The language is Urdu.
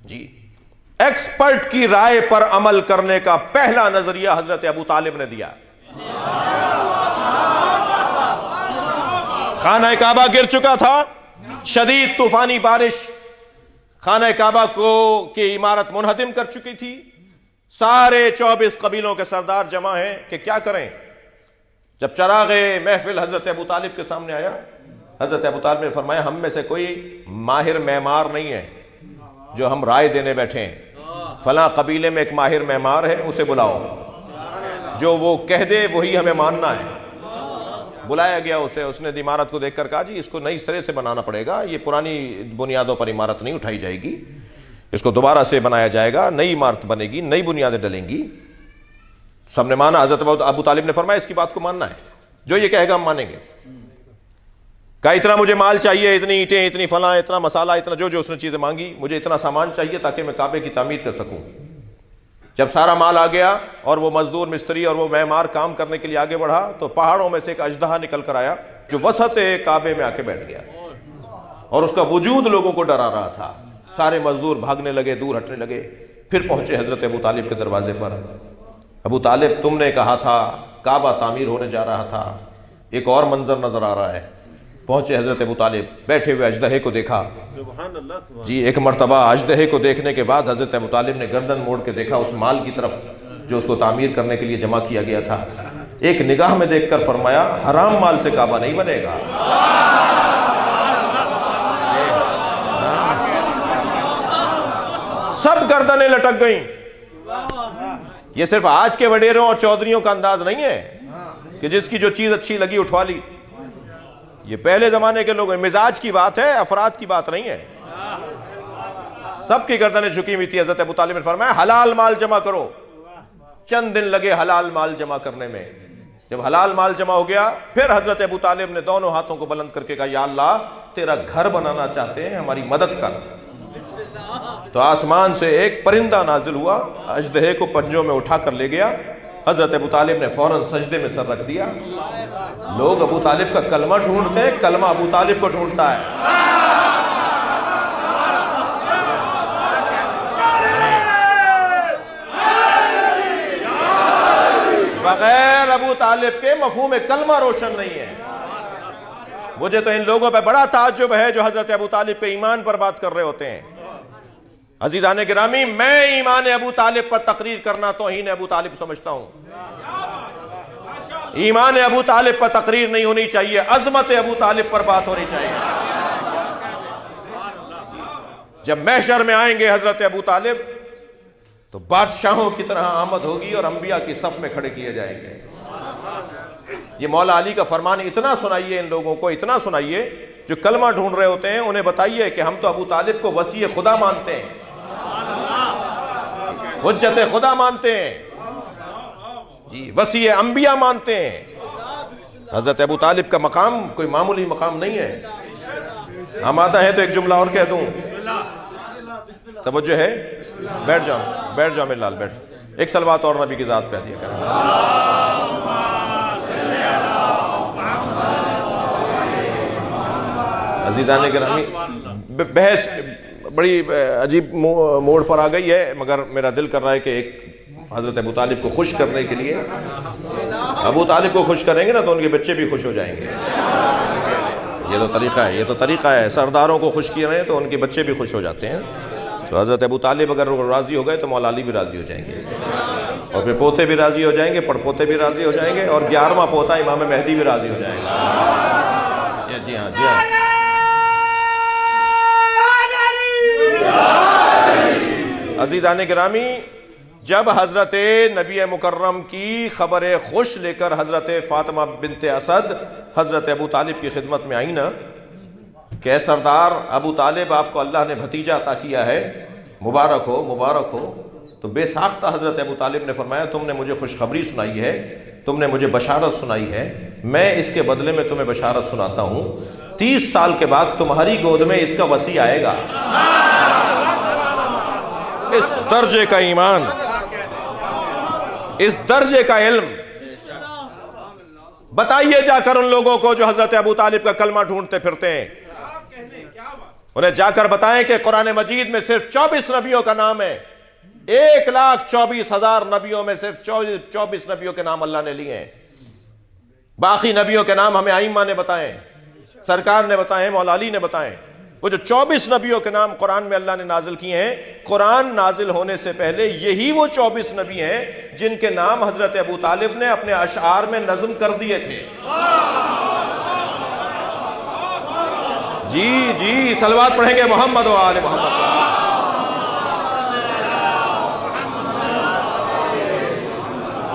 جی، ایکسپرٹ کی رائے پر عمل کرنے کا پہلا نظریہ حضرت ابو طالب نے دیا۔ خانہ کعبہ گر چکا تھا، شدید طوفانی بارش خانہ کعبہ کی عمارت منہدم کر چکی تھی، سارے 24 قبیلوں کے سردار جمع ہیں کہ کیا کریں۔ جب چراغ محفل حضرت ابو طالب کے سامنے آیا، حضرت ابو طالب نے فرمایا ہم میں سے کوئی ماہر معمار نہیں ہے جو ہم رائے دینے بیٹھے ہیں، فلاں قبیلے میں ایک ماہر معمار ہے، اسے بلاؤ، جو وہ کہہ دے وہی ہمیں ماننا ہے۔ بلایا گیا اسے، اس نے عمارت کو دیکھ کر کہا جی اس کو نئی سرے سے بنانا پڑے گا، یہ پرانی بنیادوں پر عمارت نہیں اٹھائی جائے گی، اس کو دوبارہ سے بنایا جائے گا، نئی عمارت بنے گی، نئی بنیادیں ڈلیں گی۔ سب نے مانا۔ حضرت ابو طالب نے فرمایا اس کی بات کو ماننا ہے، جو یہ کہے گا ہم مانیں گے۔ کہا اتنا مجھے مال چاہیے، اتنی اینٹیں، اتنی فلاں، اتنا مسالہ، اتنا جو اس نے چیزیں مانگی، مجھے اتنا سامان چاہیے تاکہ میں کعبے کی تعمیر کر سکوں۔ جب سارا مال آ گیا اور وہ مزدور مستری اور وہ معمار کام کرنے کے لیے آگے بڑھا تو پہاڑوں میں سے ایک اژدہا نکل کر آیا جو وسط کعبے میں آ کے بیٹھ گیا، اور اس کا وجود لوگوں کو ڈرا رہا تھا۔ سارے مزدور بھاگنے لگے، دور ہٹنے لگے، پھر پہنچے حضرت ابو طالب کے دروازے پر۔ ابو طالب تم نے کہا تھا کعبہ تعمیر ہونے جا رہا تھا، ایک اور منظر نظر آ رہا ہے۔ پہنچے حضرت ابو طالب، بیٹھے ہوئے اژدہے کو دیکھا۔ جی، ایک مرتبہ اژدہے کو دیکھنے کے بعد حضرت ابو طالب نے گردن موڑ کے دیکھا اس مال کی طرف جو اس کو تعمیر کرنے کے لیے جمع کیا گیا تھا۔ ایک نگاہ میں دیکھ کر فرمایا حرام مال سے کعبہ نہیں بنے گا۔ سب گردنیں لٹک گئیں۔ یہ صرف آج کے وڈیروں اور چودھریوں کا انداز نہیں ہے کہ جس کی جو چیز اچھی لگی اٹھوا لی۔ یہ پہلے زمانے کے لوگ ہیں، مزاج کی بات ہے، افراد کی بات نہیں ہے۔ سب کی گردنیں جھکی ہوئی تھی۔ حضرت ابو طالب نے فرمایا حلال مال جمع کرو۔ چند دن لگے حلال مال جمع کرنے میں۔ جب حلال مال جمع ہو گیا پھر حضرت ابو طالب نے دونوں ہاتھوں کو بلند کر کے کہا یا اللہ تیرا گھر بنانا چاہتے ہیں، ہماری مدد کر۔ تو آسمان سے ایک پرندہ نازل ہوا، اژدہے کو پنجوں میں اٹھا کر لے گیا۔ حضرت ابو طالب نے فوراً سجدے میں سر رکھ دیا۔ لوگ ابو طالب کا کلمہ ڈھونڈتے ہیں، کلمہ ابو طالب کو ڈھونڈتا ہے۔ بغیر ابو طالب کے مفہوم کلمہ روشن نہیں ہے۔ مجھے تو ان لوگوں پہ بڑا تعجب ہے جو حضرت ابو طالب پہ ایمان پر بات کر رہے ہوتے ہیں۔ عزیزان گرامی، میں ایمان ابو طالب پر تقریر کرنا توہین ابو طالب سمجھتا ہوں۔ ایمان ابو طالب پر تقریر نہیں ہونی چاہیے، عظمت ابو طالب پر بات ہونی چاہیے۔ جب محشر میں آئیں گے حضرت ابو طالب تو بادشاہوں کی طرح آمد ہوگی اور انبیاء کی صف میں کھڑے کیے جائیں گے۔ یہ مولا علی کا فرمان، اتنا سنائیے ان لوگوں کو، اتنا سنائیے جو کلمہ ڈھونڈ رہے ہوتے ہیں، انہیں بتائیے کہ ہم تو ابو طالب کو وصی خدا مانتے ہیں، حجت خدا مانتے ہیں، جی وصی انبیاء مانتے ہیں۔ حضرت ابو طالب کا مقام کوئی معمولی مقام نہیں ہے۔ آمادہ ہے تو ایک جملہ اور کہہ دوں، توجہ ہے؟ بیٹھ جاؤ میرے لال، بیٹھ۔ ایک صلوات اور نبی کی ذات پہ دیا کریں۔ عزیزان گرامی، بحث بڑی عجیب موڑ پر آ گئی ہے، مگر میرا دل کر رہا ہے کہ ایک حضرت ابو طالب کو خوش کرنے کے لیے، ابو طالب کو خوش کریں گے نا تو ان کے بچے بھی خوش ہو جائیں گے۔ یہ تو طریقہ ہے، سرداروں کو خوش کیے رہے تو ان کے بچے بھی خوش ہو جاتے ہیں۔ تو حضرت ابو طالب اگر راضی ہو گئے تو مولا علی بھی راضی ہو جائیں گے، اور پھر پوتے بھی راضی ہو جائیں گے، پڑ پوتے بھی راضی ہو جائیں گے، اور 11واں پوتا امام مہدی بھی راضی ہو جائے گا۔ جی ہاں، جی ہاں۔ عزیزان گرامی، جب حضرت نبی مکرم کی خبر خوش لے کر حضرت فاطمہ بنت اسد حضرت ابو طالب کی خدمت میں آئی نا کہ اے سردار ابو طالب، آپ کو اللہ نے بھتیجا عطا کیا ہے، مبارک ہو مبارک ہو، تو بے ساختہ حضرت ابو طالب نے فرمایا تم نے مجھے خوشخبری سنائی ہے، تم نے مجھے بشارت سنائی ہے، میں اس کے بدلے میں تمہیں بشارت سناتا ہوں، 30 سال کے بعد تمہاری گود میں اس کا وصی آئے گا۔ اس درجے کا ایمان، اس درجے کا علم بتائیے جا کر ان لوگوں کو جو حضرت ابو طالب کا کلمہ ڈھونڈتے پھرتے ہیں۔ انہیں جا کر بتائیں کہ قرآن مجید میں صرف 24 نبیوں کا نام ہے، 1,24,000 نبیوں میں صرف 24 نبیوں کے نام اللہ نے لیے ہیں، باقی نبیوں کے نام ہمیں ائمہ نے بتائیں، سرکار نے بتائیں، مولا علی نے بتائیں۔ وہ جو 24 نبیوں کے نام قرآن میں اللہ نے نازل کیے ہیں، قرآن نازل ہونے سے پہلے یہی وہ 24 نبی ہیں جن کے نام حضرت ابو طالب نے اپنے اشعار میں نظم کر دیے تھے۔ جی صلوات پڑھیں گے محمد و آل محمد۔